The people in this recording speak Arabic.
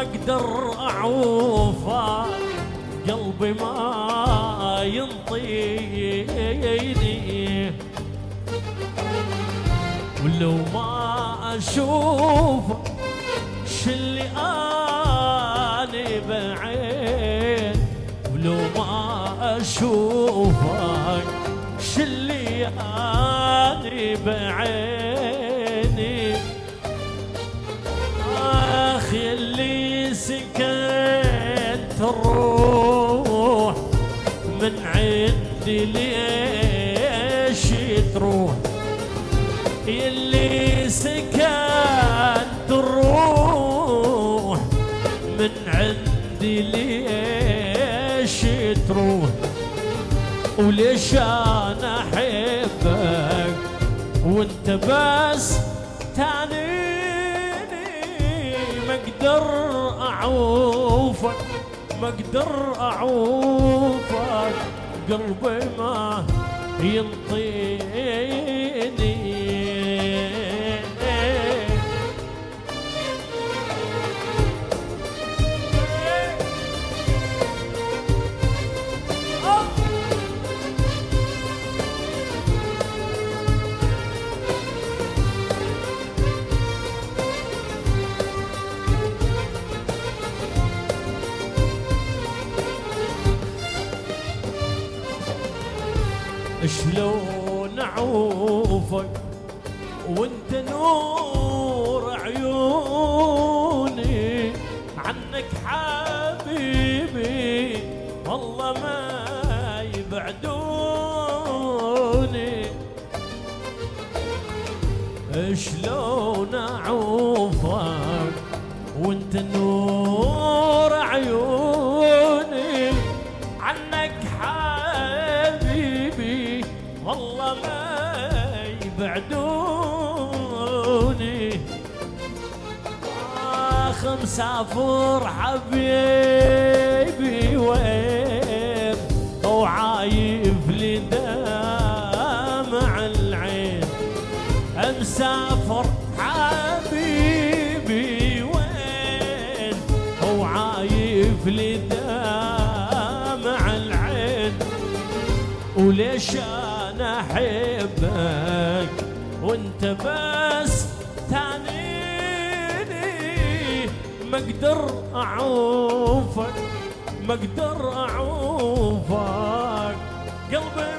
اقدر اعوفه، قلبي ما ينطيني، ولو ما اشوفه شلي اني بعين، ولو ما اشوفك شلي اني بعيني. اخ يلي سكنت الروح من عندي ليش تروح، يلي سكنت الروح من عندي ليش تروح، وليش انا احبك وانت بس تعنيني، ما اقدر اعوفك، ما اقدر اعوفك، قلبي ما ينطيني. شلون اعوفك وانت نور عيوني، عنك حبيبي والله ما يبعدوني. شلون اعوفك وانت نور عيوني، عنك حبيبي والله ما يبعدوني. اخ مسافر حبيبي وين، وعايف لي دمع العين، مسافر حبيبي وين، وعايف لي دمع العين، وليش انا احبك وانت بس تعنيني، ما اقدر اعوفك، ما اقدر اعوفك، قلبي